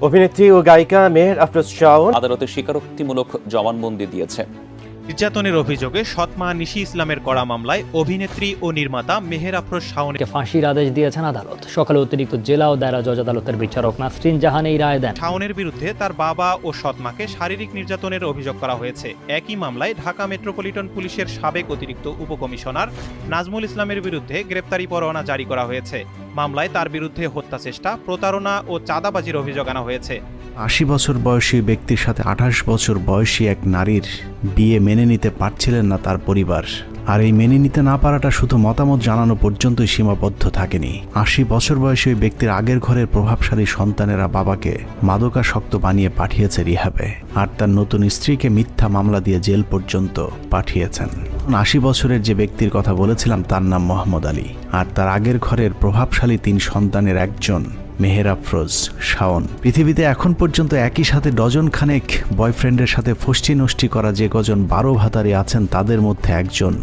অভিনেত্রী ও গায়িকা মেহের আফরোজ শাওন আদালতে স্বীকারোক্তিমূলক জবানবন্দি দিয়েছে। নির্যাতনের অভিযোগে সৎমা নিশি ইসলামের করা মামলায় অভিনেত্রী ও নির্মাতা মেহের আফরোজ শাওনকে ফাঁসির আদেশ দিয়েছেন আদালত। সকালে অতিরিক্ত জেলা ও দায়রা জজ আদালতের বিচারক নাসরিন জাহান এই রায় দেন। শাওনের বিরুদ্ধে তার বাবা ও সৎমাকে শারীরিক নির্যাতনের অভিযোগ করা হয়েছে। একই মামলায় ঢাকা মেট্রোপলিটন পুলিশের সাবেক অতিরিক্ত উপকমিশনার নাজমুল ইসলামের বিরুদ্ধে গ্রেপ্তারি পরোয়ানা জারি করা হয়েছে। মামলায় তার বিরুদ্ধে হত্যাচেষ্টা, প্রতারণা ও চাঁদাবাজির অভিযোগ আনা হয়েছে। ৮০ বছর বয়সী ব্যক্তির সাথে ২৮ বছর বয়সী এক নারীর বিয়ে মেনে নিতে পারছিলেন না তার পরিবার। আর এই মেনে নিতে না পারাটা শুধু মতামত জানানো পর্যন্তই সীমাবদ্ধ থাকেনি। ৮০ বছর বয়সী ওই ব্যক্তির আগের ঘরের প্রভাবশালী সন্তানেরা বাবাকে মাদকাসক্ত বানিয়ে পাঠিয়েছে রিহ্যাবে, আর তার নতুন স্ত্রীকে মিথ্যা মামলা দিয়ে জেল পর্যন্ত পাঠিয়েছেন। ৮০ বছরের যে ব্যক্তির কথা বলেছিলাম তার নাম মোহাম্মদ আলী, আর তার আগের ঘরের প্রভাবশালী ৩ সন্তানের একজন মেহের আফরোজ শাওন। পৃথিবীতে এখন পর্যন্ত একই সাথে ডজন খানেক বয়ফ্রেন্ডের সাথে ফষ্টি নষ্টি করা যে কজন ১২ ভাতারি আছেন তাদের মধ্যে একজন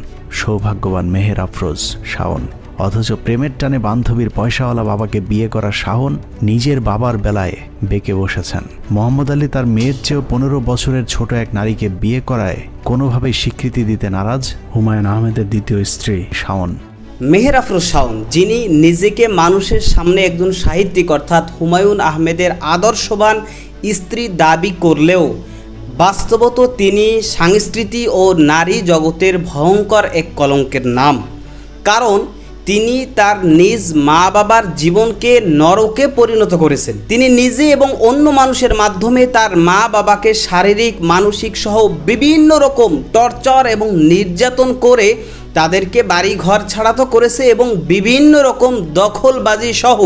সৌভাগ্যবান মেহের আফরোজ শাওন। অথচ প্রেমের টানে বান্ধবীর পয়সাওয়ালা বাবাকে বিয়ে করা শাওন নিজের বাবার বেলায় বেঁকে বসেছেন। মোহাম্মদ আলী তার মেয়ের চেয়েও ১৫ বছরের ছোট এক নারীকে বিয়ে করায় কোনোভাবেই স্বীকৃতি দিতে নারাজ হুমায়ুন আহমেদের দ্বিতীয় স্ত্রী শাওন। মেহের আফরোজ শাওন, যিনি নিজেকে মানুষের সামনে একজন সাহিত্যিক অর্থাৎ হুমায়ুন আহমেদের আদর্শবান স্ত্রী দাবি করলেও বাস্তবত তিনি সংস্কৃতি ও নারী জগতের ভয়ঙ্কর এক কলঙ্কের নাম। কারণ তিনি তার নিজ মা বাবার জীবনকে নরকে পরিণত করেছেন। তিনি নিজে এবং অন্য মানুষের মাধ্যমে তার মা বাবাকে শারীরিক, মানসিক সহ বিভিন্ন রকম টর্চার এবং নির্যাতন করে তাদেরকে বাড়ি ঘর ছাড়া তো করেছে এবং বিভিন্ন রকম দখলবাজি সহ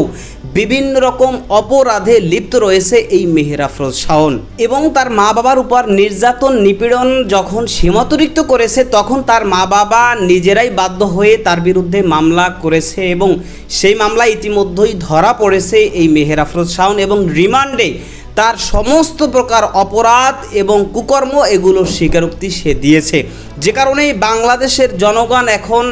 বিভিন্ন রকম অপরাধে লিপ্ত রয়েছে এই মেহের আফরোজ শাওন। এবং তার মা বাবার উপর নির্যাতন নিপীড়ন যখন সীমাতিরিক্ত করেছে তখন তার মা বাবা নিজেরাই বাধ্য হয়ে তার বিরুদ্ধে মামলা করেছে এবং সেই মামলায় ইতিমধ্যেই ধরা পড়েছে এই মেহের আফরোজ শাওন এবং রিমান্ডে তার সমস্ত প্রকার অপরাধ এবং কুকর্ম এগুলোর স্বীকারোক্তি সে দিয়েছে। যে কারণেই বাংলাদেশের জনগণ এখন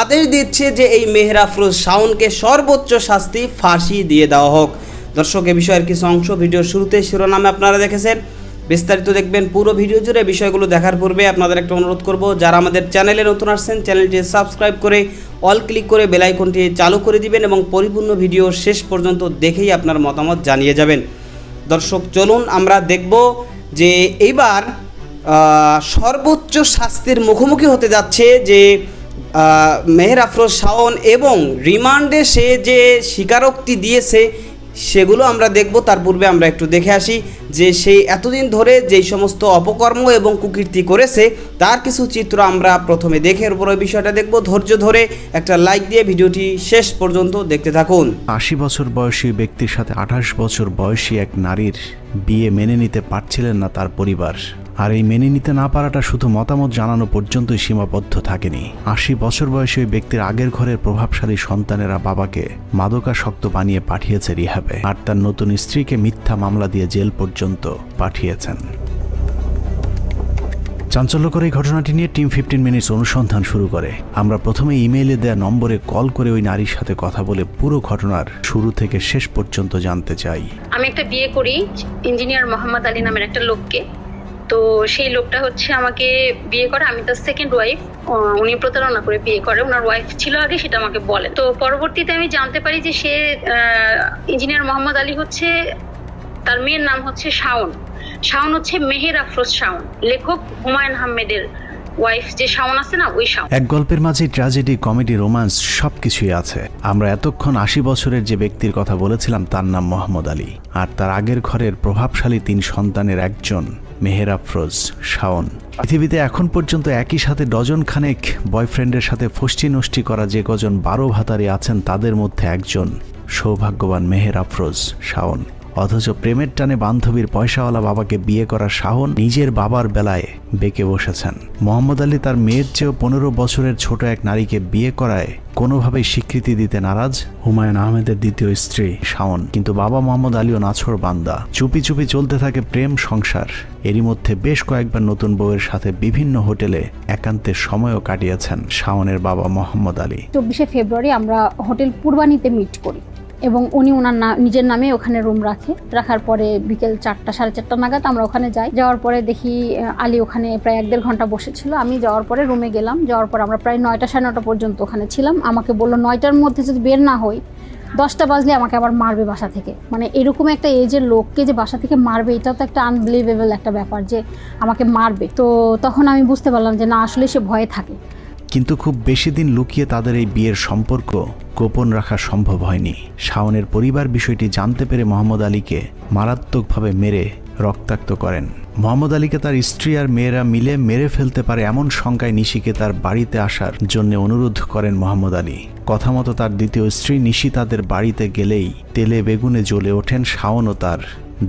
আদেশ দিচ্ছে যে এই মেহের আফরোজ শাওনকে সর্বোচ্চ শাস্তি ফাঁসি দিয়ে দেওয়া হোক। দর্শক, এ বিষয়ের কিছু অংশ ভিডিওর শুরুতে শিরোনামে আপনারা দেখেছেন, বিস্তারিত দেখবেন পুরো ভিডিও জুড়ে। বিষয়গুলো দেখার পূর্বে আপনাদের একটা অনুরোধ করব, যারা আমাদের চ্যানেলে নতুন আসছেন চ্যানেলটি সাবস্ক্রাইব করে অল ক্লিক করে বেল আইকনটি চালু করে দিবেন এবং পরিপূর্ণ ভিডিও শেষ পর্যন্ত দেখেই আপনার মতামত জানিয়ে যাবেন। দর্শক, চলুন আমরা দেখব যে এইবার সর্বোচ্চ শাস্তির মুখোমুখি হতে যাচ্ছে যে মেহের আফরোজ শাওন এবং রিমান্ডে সে যে স্বীকারোক্তি দিয়েছে সেগুলো আমরা দেখব। তার পূর্বে আমরা একটু দেখে আসি যে সেই এতদিন ধরে যেই সমস্ত অপকর্ম এবং কুকীর্তি করেছে তার কিছু চিত্র আমরা প্রথমে দেখে এরপর ওই বিষয়টা দেখব। ধৈর্য ধরে একটা লাইক দিয়ে ভিডিওটি শেষ পর্যন্ত দেখতে থাকুন। ৮০ বছর বয়সী ব্যক্তির সাথে ২৮ বছর বয়সী এক নারীর বিয়ে মেনে নিতে পারছিলেন না তার পরিবার। আর এই মেনে নিতে না পারাটা শুধু মতামত জানানো পর্যন্তই সীমাবদ্ধ থাকেনি। ৮০ বছর বয়সী ওই ব্যক্তির আগের ঘরের প্রভাবশালী সন্তানেরা বাবাকে মাদকাসক্ত বানিয়ে পাঠিয়েছে রিহ্যাবে, আর তার নতুন স্ত্রীকে মিথ্যা মামলা দিয়ে জেল পর্যন্ত পাঠিয়েছেন। চাঞ্চল্যকর এই ঘটনাটি নিয়ে টিম 15 মিনিটস অনুসন্ধান শুরু করে। আমরা প্রথমে ইমেইলে দেয়া নম্বরে কল করে ওই নারীর সাথে কথা বলে পুরো ঘটনার শুরু থেকে শেষ পর্যন্ত জানতে চাই। আমি একটা বিয়ে করি ইঞ্জিনিয়ার মোহাম্মদ আলী নামের একটা লোককে। তো সেই লোকটা হচ্ছে আমাকে বিয়ে করে, আমি তার সেকেন্ড ওয়াইফ। উনি প্রতারণা করে বিয়ে করে, ওনার ওয়াইফ ছিল আগে, সেটা আমাকে বলে। তো পরবর্তীতে আমি জানতে পারি যে সে ইঞ্জিনিয়ার মোহাম্মদ আলী হচ্ছে, তার মেয়ের নাম হচ্ছে শাওন। শাওন হচ্ছে মেহের আফরোজ শাওন, লেখক হুমায়ুন আহমেদের ওয়াইফ যে শাওন আছে না, ওই শাওন। এক গল্পের মাঝে ট্র্যাজেডি, কমেডি, রোমান্স সবকিছুই আছে। আমরা এতক্ষণ ৮০ বছরের যে ব্যক্তির কথা বলেছিলাম তার নাম মোহাম্মদ আলী, আর তার আগের ঘরের প্রভাবশালী ৩ সন্তানের একজন মেহের আফরোজ শাওন। পৃথিবীতে এখন পর্যন্ত একই সাথে ডজন খানেক বয়ফ্রেন্ডের সাথে ফষ্টি নষ্টি করা যে কজন ১২ ভাতারি আছেন তাদের মধ্যে একজন সৌভাগ্যবান মেহের আফরোজ শাওন। অথচ প্রেমের টানে বান্ধবীর পয়সাওয়ালা বাবাকে বিয়ে করা শাওন নিজের বাবার বেলায় বেঁকে বসেছেন। মোহাম্মদ আলী তার মেয়ের চেয়েও ১৫ বছরের ছোট এক নারীকে বিয়ে করায় কোনোভাবেই স্বীকৃতি দিতে নারাজ হুমায়ুন আহমেদের দ্বিতীয় স্ত্রী শাওন। কিন্তু বাবা মোহাম্মদ আলীও নাছোড় বান্দা। চুপি চুপি চলতে থাকে প্রেম সংসার। এরই মধ্যে বেশ কয়েকবার নতুন বউয়ের সাথে বিভিন্ন হোটেলে একান্তের সময়ও কাটিয়েছেন শাওনের বাবা মোহাম্মদ আলী। 24শে ফেব্রুয়ারি আমরা হোটেল পূর্বানীতে মিট করি। এবং উনি ওনার নিজের নামে ওখানে রুম রাখার পরে বিকেল 4টা 4:30 নাগাদ আমরা ওখানে যাই। যাওয়ার পরে দেখি আলী ওখানে প্রায় 1-1.5 ঘন্টা বসেছিল। আমি যাওয়ার পরে রুমে গেলাম, যাওয়ার পর আমরা প্রায় 9টা 9:30 পর্যন্ত ওখানে ছিলাম। আমাকে বললো 9টার মধ্যে যদি বের না হই 10টা বাজলে আমাকে আবার মারবে বাসা থেকে। মানে এরকম একটা এজের লোককে যে বাসা থেকে মারবে, এটাও তো একটা আনবিলিভেবল একটা ব্যাপার যে আমাকে মারবে। তো তখন আমি বুঝতে পারলাম যে না, আসলে সে ভয়ে থাকে। কিন্তু খুব বেশি দিন লুকিয়ে তাদের এই বিয়ের সম্পর্ক গোপন রাখা সম্ভব হয়নি। শাওনের পরিবার বিষয়টি জানতে পেরে মোহাম্মদ আলীকে মারাত্মকভাবে মেরে রক্তাক্ত করেন। মোহাম্মদ আলীকে তার স্ত্রী আর মেয়েরা মিলে মেরে ফেলতে পারে এমন শঙ্কায় নিশিকে তার বাড়িতে আসার জন্য অনুরোধ করেন মোহাম্মদ আলী। কথা মতো তার দ্বিতীয় স্ত্রী নিশি তাদের বাড়িতে গেলেই তেলে বেগুনে জ্বলে ওঠেন শাওন ও তার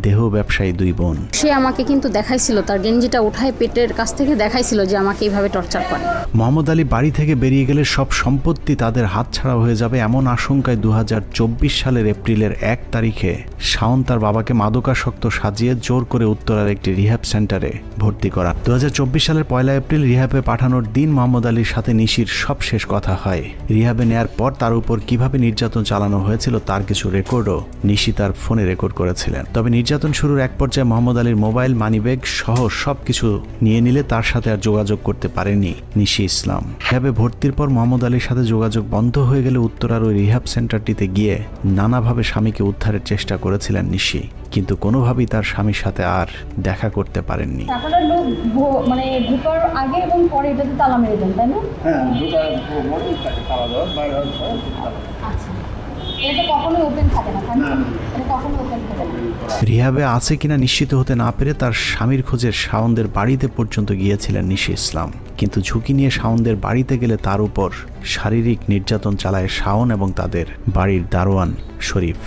দেহ ব্যবসায়ী 2 বোন। সে আমাকে কিন্তু দেখাইছিল, তার গেঞ্জিটা উঠায় পেটের কাছ থেকে দেখাইছিল যে আমাকে এইভাবে টর্চার করে। মোহাম্মদ আলী বাড়ি থেকে বেরিয়ে গেলে সব সম্পত্তি তাদের হাতছাড়া হয়ে যাবে এমন আশঙ্কায় 2024 সালের এপ্রিলের 1 তারিখে শাওন তার বাবাকে মাদকাসক্ত সাজিয়ে জোর করে উত্তরার একটি রিহ্যাব সেন্টারে ভর্তি করা। 2024 সালের 1 এপ্রিল রিহ্যাবে পাঠানোর দিন মোহাম্মদ আলীর সাথে নিশির সব শেষ কথা হয়। রিহ্যাবে নেয়ার পর তার উপর কিভাবে নির্যাতন চালানো হয়েছিল তার কিছু রেকর্ডও নিশি তার ফোনে রেকর্ড করেছিলেন। তবে নির্যাতন শুরুর এক পর্যায়ে মোহাম্মদ আলীর মোবাইল, মানিব্যাগ সহ সবকিছু নিয়ে নিলে তার সাথে আর যোগাযোগ করতে পারেনি নিশি ইসলাম। রিহ্যাবে ভর্তির পর মোহাম্মদ আলীর সাথে যোগাযোগ বন্ধ হয়ে গেলে উত্তরার ওই রিহ্যাব সেন্টারটিতে গিয়ে নানাভাবে স্বামীকে উদ্ধারের চেষ্টা করেছিলেন নিশি, কিন্তু কোনোভাবেই তার স্বামীর সাথে আর দেখা করতে পারেননি। আপনারা লোক মানে ঢোকার আগে এবং পরে এটাতে তালা মেরে দেন, তাই না? হ্যাঁ, ঢোকার পরে তালা দেওয়া, বাইরে হওয়ার পরে তালা। আচ্ছা, এটা কখনোই ওপেন থাকে না, না এটা কখনোই ওপেন থাকে না। রিহ্যাবে আছে কিনা নিশ্চিত হতে না পেরে তার স্বামীর খোঁজে শাওনদের বাড়িতে পর্যন্ত গিয়েছিলেন নিশি ইসলাম, কিন্তু ঝুঁকি নিয়ে শাওনদের বাড়িতে গেলে তার উপর শারীরিক নির্যাতন চালায় শাওন এবং তাদের বাড়ির দারোয়ান শরীফ।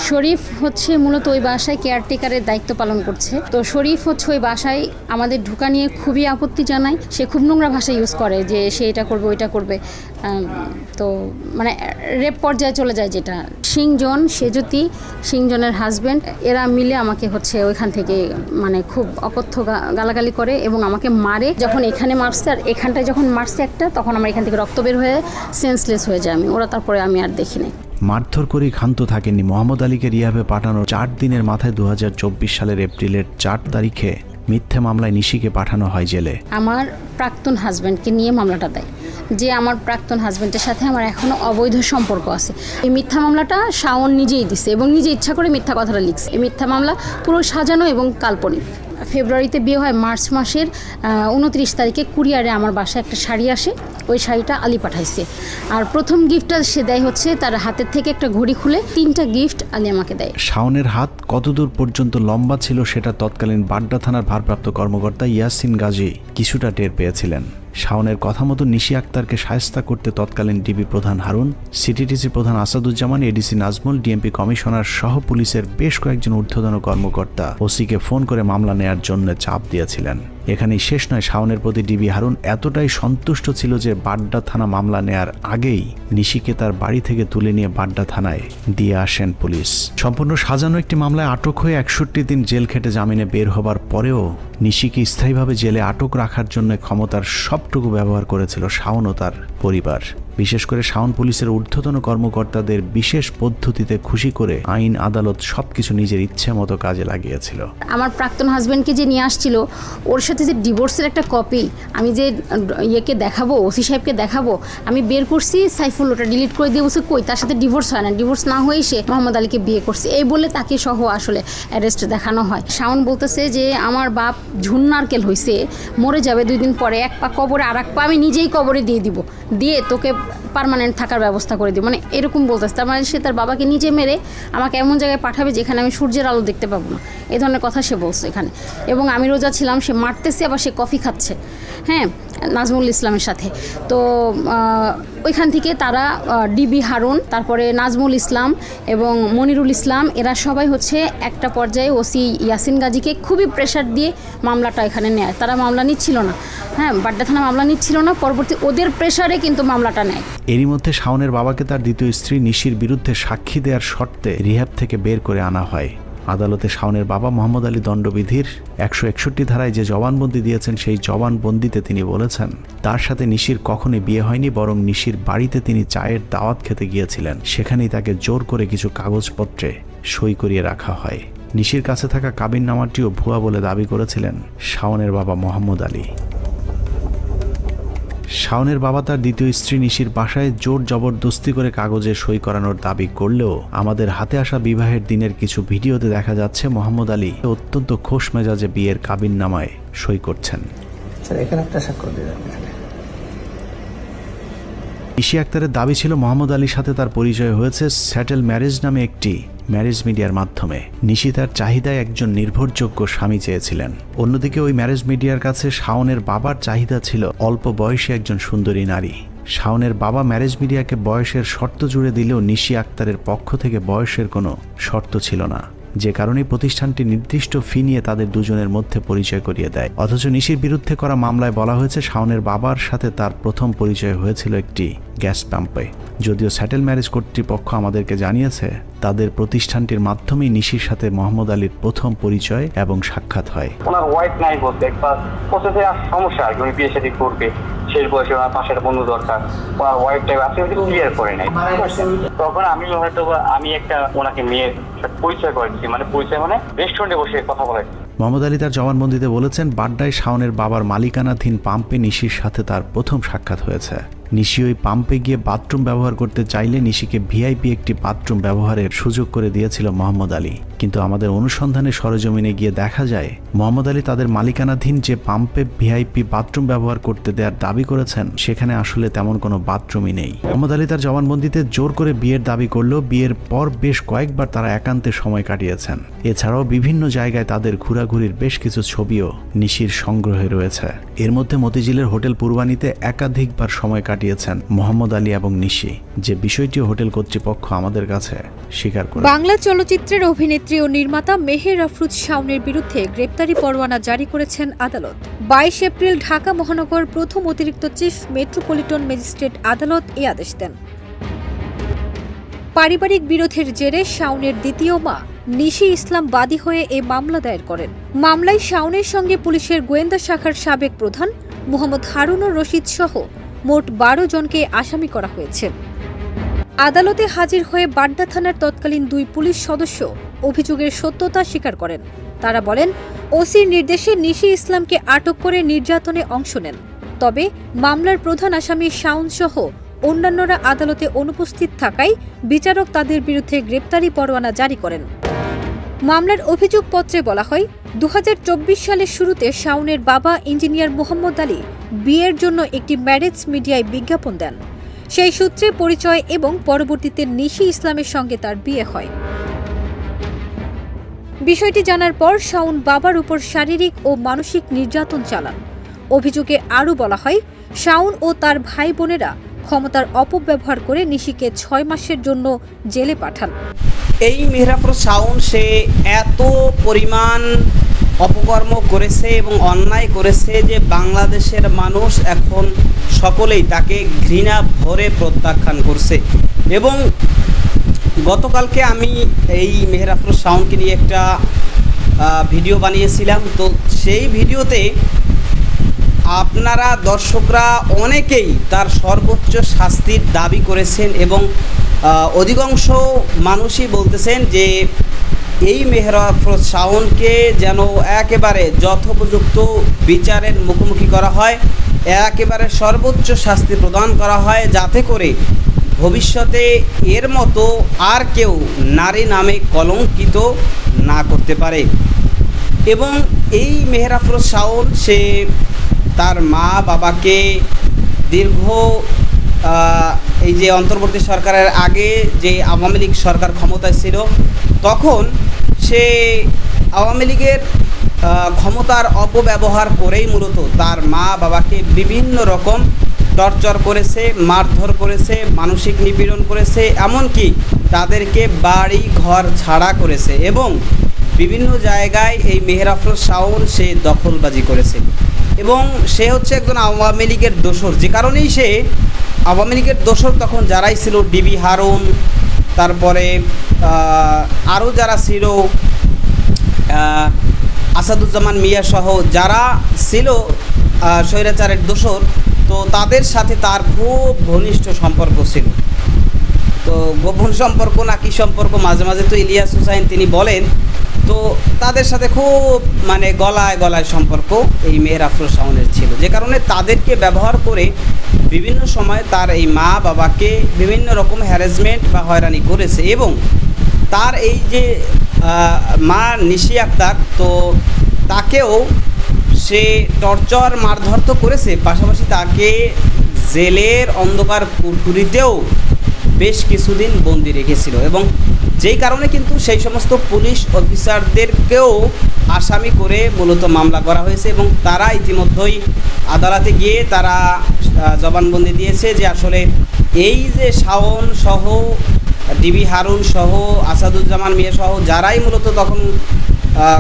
শরীফ হচ্ছে মূলত ওই বাসায় কেয়ারটেকারের দায়িত্ব পালন করছে। তো শরীফ হচ্ছে ওই বাসায় আমাদের ঢোকা নিয়ে খুবই আপত্তি জানায়। সে খুব নোংরা ভাষা ইউজ করে যে সে এটা করবে ওইটা করবে, তো মানে রেপ পর্যায়ে চলে যায়। যেটা সিংজন, সেজতি, সিংজনের হাজব্যান্ড, এরা মিলে আমাকে হচ্ছে ওইখান থেকে মানে খুব অকথ্য গালাগালি করে এবং আমাকে মারে। যখন এখানে মারছে আর এখানটায় যখন মারছে একটা, তখন আমার এখান থেকে রক্ত বের হয়ে সেন্সলেস হয়ে যায় আমি। ওরা তারপরে আমি আর দেখিনি। মারধর করেই ক্ষান্ত থাকেননি। মোহাম্মদ আলীকে রিহ্যাবে পাঠানোর 4 দিনের মাথায় 2024 সালের এপ্রিলের 4 তারিখে মিথ্যে মামলায় নিশিকে পাঠানো হয় জেলে। আমার প্রাক্তন হাজব্যান্ডকে নিয়ে মামলাটা দেয়, যে আমার প্রাক্তন হাজব্যান্ডের সাথে আমার এখনো অবৈধ সম্পর্ক আছে। এই মিথ্যা মামলাটা শাওন নিজেই দিছে এবং নিজে ইচ্ছা করে মিথ্যা কথাটা লিখছে। এই মিথ্যা মামলা পুরো সাজানো এবং কাল্পনিক। ফেব্রুয়ারিতে বিয়ে হয়, মার্চ মাসের 29 তারিখে কুরিয়ারে আমার বাসায় একটা শাড়ি আসে। ওই শাড়িটা আলী পাঠাইছে। আর প্রথম গিফটটা সে দেয় হচ্ছে তার হাতের থেকে একটা ঘড়ি খুলে 3টা গিফট আলী আমাকে দেয়। শাওনের হাত কতদূর পর্যন্ত লম্বা ছিল সেটা তৎকালীন বাড্ডা থানার ভারপ্রাপ্ত কর্মকর্তা ইয়াসিন গাজী কিছুটা টের পেয়েছিলেন। শাওনের কথা মতো নিশি আক্তারকে শায়েস্তা করতে তৎকালীন ডিবি প্রধান হারুন, সিটিটিসি প্রধান Asaduzzaman, ADC Nazmul, DMP commissioner সহ পুলিশের বেশ কয়েকজন ঊর্ধ্বতন কর্মকর্তা ওসিকে ফোন করে মামলা নেয়ার জন্য চাপ দিয়েছিলেন। এখানেই শেষ নয়, শাওনের প্রতি ডিবি হারুন এতটাই সন্তুষ্ট ছিল যে বাড্ডা থানা মামলা নেয়ার আগেই নিশিকে তার বাড়ি থেকে তুলে নিয়ে বাড্ডা থানায় দিয়ে আসেন পুলিশ। সম্পূর্ণ সাজানো একটি মামলায় আটক হয়ে 61 দিন জেল খেটে জামিনে বের হবার পরেও নিশিকে স্থায়ীভাবে জেলে আটক রাখার জন্য ক্ষমতার সবটুকু ব্যবহার করেছিল শাওন ও তার পরিবার। বিশেষ করে শাওন পুলিশের ঊর্ধ্বতন কর্মকর্তাদের বিশেষ পদ্ধতিতে খুশি করে আইন আদালত সবকিছু নিজের ইচ্ছে মতো কাজে লাগিয়েছিল। আমার প্রাক্তন হাজব্যান্ডকে যে নিয়ে আসছিল, ওর সাথে যে ডিভোর্সের একটা কপি আমি যে ইয়েকে দেখাবো, ওসি সাহেবকে দেখাবো, আমি বের করছি। সাইফুল ওটা ডিলিট করে দিয়ে বসে কই তার সাথে ডিভোর্স হয় না, ডিভোর্স না হয়েই সে মোহাম্মদ আলীকে বিয়ে করছে এই বলে তাকে সহ আসলে অ্যারেস্ট দেখানো হয়। শাওন বলতেছে যে আমার বাপ ঝুন্নারকেল হয়েছে, মরে যাবে 2 দিন পরে, এক পা কবরে আর এক পা আমি নিজেই কবরে দিয়ে দিব, দিয়ে তোকে পার্মানেন্ট থাকার ব্যবস্থা করে দিব, মানে এরকম বলতেছে। তার মানে সে তার বাবাকে নিজে মেরে আমাকে এমন জায়গায় পাঠাবে যেখানে আমি সূর্যের আলো দেখতে পাবো না, এই ধরনের কথা সে বলছে এখানে। এবং আমি রোজা ছিলাম, সে মারতেছে আবার সে কফি খাচ্ছে, হ্যাঁ, নাজমুল ইসলামের সাথে। তো ওইখান থেকে তারা ডিবি হারুন, তারপরে নাজমুল ইসলাম এবং মনিরুল ইসলাম, এরা সবাই হচ্ছে একটা পর্যায়ে ওসি ইয়াসিন গাজীকে খুবই প্রেশার দিয়ে মামলাটা এখানে নেয়। তারা মামলা নিচ্ছিল না, হ্যাঁ, বাড্ডা থানা মামলা নিচ্ছিল না, পরবর্তী ওদের প্রেশারে কিন্তু মামলাটা নেয়। এরই মধ্যে শাওনের বাবাকে তার দ্বিতীয় স্ত্রী নিশির বিরুদ্ধে সাক্ষী দেওয়ার শর্তে রিহ্যাব থেকে বের করে আনা হয়। আদালতে শাওনের বাবা মোহাম্মদ আলী দণ্ডবিধির 161 ধারায় যে জবানবন্দি দিয়েছেন সেই জবানবন্দিতে তিনি বলেছেন তার সাথে নিশির কখনোই বিয়ে হয়নি, বরং নিশির বাড়িতে তিনি চায়ের দাওয়াত খেতে গিয়েছিলেন। সেখানেই তাকে জোর করে কিছু কাগজপত্রে সই করিয়ে রাখা হয়। নিশির কাছে থাকা কাবিননামাটিও ভুয়া বলে দাবি করেছিলেন শাওনের বাবা মোহাম্মদ আলী। শাওনের বাবা তার দ্বিতীয় স্ত্রী নিশির বাসায় জোর জবরদস্তি করে কাগজে সই করানোর দাবি করলেও আমাদের হাতে আসা বিবাহের দিনের কিছু ভিডিওতে দেখা যাচ্ছে মোহাম্মদ আলী অত্যন্ত খোশ মেজাজে বিয়ের কাবিননামায় সই করছেন। নিশি আক্তারের দাবি ছিল মোহাম্মদ আলীর সাথে তার পরিচয় হয়েছে স্যাটেল ম্যারেজ নামে একটি ম্যারেজ মিডিয়ার মাধ্যমে। নিশি তার চাহিদায় একজন নির্ভরযোগ্য স্বামী চেয়েছিলেন। অন্যদিকে ওই ম্যারেজ মিডিয়ার কাছে শাওনের বাবার চাহিদা ছিল অল্প বয়সী একজন সুন্দরী নারী। শাওনের বাবা ম্যারেজ মিডিয়াকে বয়সের শর্ত জুড়ে দিলেও নিশি আক্তারের পক্ষ থেকে বয়সের কোনো শর্ত ছিল না, যে কারণে প্রতিষ্ঠানটি নির্দিষ্ট ফি নিয়ে তাদের দুজনের মধ্যে পরিচয় করিয়ে দেয়। অথচ নিশির বিরুদ্ধে করা মামলায় বলা হয়েছে শাওনের বাবার সাথে তার প্রথম পরিচয় হয়েছিল একটি গ্যাস পাম্পে। যদিও স্যাটেল ম্যারেজ কর্তৃপক্ষ আমাদেরকে জানিয়েছে তাদের প্রতিষ্ঠানটির মাধ্যমেই নিশির সাথে মোহাম্মদ আলীর প্রথম পরিচয় এবং সাক্ষাৎ হয়। ওনার ওয়াইফ নাই বলতে একবার প্রসেসে সমস্যা আর কি, উনি বিয়ে শাদী করবে, শেষ বয়সে ওনার পাশে একটা বন্ধু দরকার, ওনার ওয়াইফটাই আছে ক্লিয়ার করে নাই। তখন আমি হয়তো আমি একটা ওনাকে মেয়ের পরিচয় করেছি, মানে পরিচয় মানে রেস্টুরেন্টে বসে কথা বলে। মোহাম্মদ আলী তার জবানবন্দিতে বলেছেন বাড্ডায় শাওনের বাবার মালিকানাধীন পাম্পে নিশির সাথে তার প্রথম সাক্ষাৎ হয়েছে। নিশি ওই পাম্পে গিয়ে বাথরুম ব্যবহার করতে চাইলে নিশিকে ভিআইপি একটি বাথরুম ব্যবহারের সুযোগ করে দিয়েছিল মোহাম্মদ আলী। কিন্তু আমাদের অনুসন্ধানে সরেজমিনে গিয়ে দেখা যায় মোহাম্মদ আলী তাদের মালিকানাধীন যে পাম্পে ভিআইপি বাথরুম ব্যবহার করতে দেওয়ার দাবি করেছেন সেখানে আসলে তেমন কোনো বাথরুমই নেই। মোহাম্মদ আলী তার জবানবন্দিতে জোর করে বিয়ের দাবি করলেও বিয়ের পর বেশ কয়েকবার তারা একান্তে সময় কাটিয়েছেন। এছাড়াও বিভিন্ন জায়গায় তাদের ঘোরাঘুরির বেশ কিছু ছবিও নিশির সংগ্রহে রয়েছে। এর মধ্যে মতিঝিলের হোটেল পূর্বানীতে একাধিকবার সময় কাটিয়েছেন মোহাম্মদ আলী এবং নিশি, যে বিষয়টিও হোটেল কর্তৃপক্ষ আমাদের কাছে স্বীকার করে। বাংলা চলচ্চিত্রের অভিনেত্রী ও নির্মাতা মেহের আফরোজ শাওনের বিরুদ্ধে গ্রেপ্তারি পরোয়ানা জারি করেছেন আদালত। 22 এপ্রিল ঢাকা মহানগর প্রথম অতিরিক্ত চিফ মেট্রোপলিটন ম্যাজিস্ট্রেট আদালত এই আদেশ দেন। পারিবারিক বিরোধের জেরে শাওনের দ্বিতীয় মা নিশি ইসলাম বাদী হয়ে এ মামলা দায়ের করেন। মামলায় শাওনের সঙ্গে পুলিশের গোয়েন্দা শাখার সাবেক প্রধান মোহাম্মদ হারুনুর রশিদ সহ মোট 12 জনকে আসামি করা হয়েছে। আদালতে হাজির হয়ে বাড্ডা থানার তৎকালীন 2 পুলিশ সদস্য অভিযোগের সত্যতা স্বীকার করেন। তারা বলেন ওসির নির্দেশে নিশি ইসলামকে আটক করে নির্যাতনে অংশ নেন। তবে মামলার প্রধান আসামি শাওন সহ অন্যান্যরা আদালতে অনুপস্থিত থাকায় বিচারক তাদের বিরুদ্ধে গ্রেপ্তারি পরোয়ানা জারি করেন। মামলার অভিযোগপত্রে বলা হয় 2024 সালের শুরুতে শাওনের বাবা ইঞ্জিনিয়ার মোহাম্মদ আলী বিয়ের জন্য একটি ম্যারেজ মিডিয়ায় বিজ্ঞাপন দেন। সেই সূত্রে পরিচয় এবং পরবর্তীতে নিশি ইসলামের সঙ্গে তার বিয়ে হয়। বিষয়টি জানার পর শাওন বাবার উপর শারীরিক ও মানসিক নির্যাতন চালান। অভিযোগে আরও বলা হয় শাওন ও তার ভাই বোনেরা ক্ষমতার অপব্যবহার করে নিশিকে 6 মাসের জন্য জেলে পাঠান। এই মেহের আফরোজ শাওন সে এত পরিমাণ অপকর্ম করেছে এবং অন্যায় করেছে যে বাংলাদেশের মানুষ এখন সকলেই তাকে ঘৃণা ভরে প্রত্যাখ্যান করছে। এবং গতকালকে আমি এই মেহের আফরোজ শাওনকে নিয়ে একটা ভিডিও বানিয়েছিলাম। তো সেই ভিডিওতে আপনারা দর্শকরা অনেকেই তার সর্বোচ্চ শাস্তির দাবি করেছেন এবং অধিকাংশ মানুষই বলতেছেন যে এই মেহের আফরোজ শাওনকে যেন একেবারে যথোপযুক্ত বিচারের মুখোমুখি করা হয়, একেবারে সর্বোচ্চ শাস্তি প্রদান করা হয়, যাতে করে ভবিষ্যতে এর মতো আর কেউ নারী নামে কলঙ্কিত না করতে পারে। এবং এই মেহের আফরোজ শাওন সে তার মা বাবাকে দীর্ঘ এই যে অন্তর্বর্তী সরকারের আগে যে আওয়ামী লীগ সরকার ক্ষমতায় ছিল তখন সে আওয়ামী লীগের ক্ষমতার অপব্যবহার করেই মূলত তার মা বাবাকে বিভিন্ন রকম টর্চার করেছে, মারধর করেছে, মানসিক নিপীড়ন করেছে, এমনকি তাদেরকে বাড়ি ঘর ছাড়া করেছে এবং বিভিন্ন জায়গায় এই মেহের আফরোজ শাওন সে দখলবাজি করেছে এবং সে হচ্ছে একজন আওয়ামী লীগের দোসর। যে কারণেই সে আওয়ামী লীগের দোসর তখন যারাই ছিল ডিবি হারুন, তারপরে আরও যারা ছিল আসাদুজ্জামান মিয়া সহ যারা ছিল স্বৈরাচারের দোসর, তো তাদের সাথে তার খুব ঘনিষ্ঠ সম্পর্ক ছিল। তো গোপন সম্পর্ক না কি সম্পর্ক মাঝে মাঝে তো ইলিয়াস হুসাইন তিনি বলেন, তো তাদের সাথে খুব মানে গলায় গলায় সম্পর্ক এই মেহের আফরোজ শাওনের ছিল, যে কারণে তাদেরকে ব্যবহার করে বিভিন্ন সময় তার এই মা বাবাকে বিভিন্ন রকম হ্যারাসমেন্ট বা হয়রানি করেছে। এবং তার এই যে মা নিশি আক্তার, তো তাকেও সে টর্চার মারধর তো করেছে, পাশাপাশি তাকে জেলের অন্ধকার কুঠুরিতেও বেশ কিছুদিন বন্দি রেখেছিল। এবং যেই কারণে কিন্তু সেই সমস্ত পুলিশ অফিসারদেরকেও আসামি করে মূলত মামলা করা হয়েছে এবং তারা ইতিমধ্যেই আদালতে গিয়ে তারা জবানবন্দি দিয়েছে যে আসলে এই যে শাওন সহ ডিবি হারুন সহ আসাদুজ্জামান মিয়া সহ যারাই মূলত তখন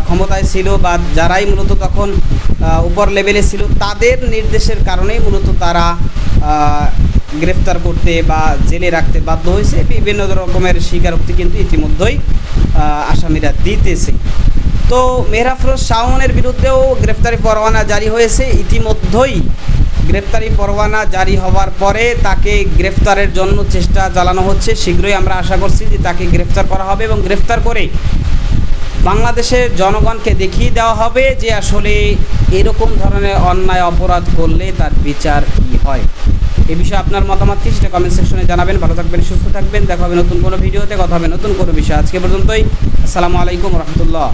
ক্ষমতায় ছিল বা যারাই মূলত তখন উপর লেভেলে ছিল, তাদের নির্দেশের কারণেই মূলত তারা গ্রেফতার করতে বা জেলে রাখতে বাধ্য হয়েছে। বিভিন্ন রকমের স্বীকারোক্তি কিন্তু ইতিমধ্যেই আসামিরা দিতেছে। তো মেহের আফরোজ শাওনের বিরুদ্ধেও গ্রেফতারি পরোয়ানা জারি হয়েছে। ইতিমধ্যেই গ্রেফতারি পরোয়ানা জারি হওয়ার পরে তাকে গ্রেফতারের জন্য চেষ্টা চালানো হচ্ছে। শীঘ্রই আমরা আশা করছি যে তাকে গ্রেফতার করা হবে এবং গ্রেফতার করে বাংলাদেশের জনগণকে দেখিয়ে দেওয়া হবে যে আসলে এরকম ধরনের অন্যায় অপরাধ করলে তার বিচার কী হয়। এ বিষয়ে আপনার মতামত কি সেটা কমেন্ট সেকশনে জানাবেন। ভালো থাকবেন, সুস্থ থাকবেন, দেখা হবে নতুন কোনো ভিডিওতে, কথা হবে নতুন কোনো বিষয়। আজকে পর্যন্তই, আসসালামু আলাইকুম রহমতুল্লাহ।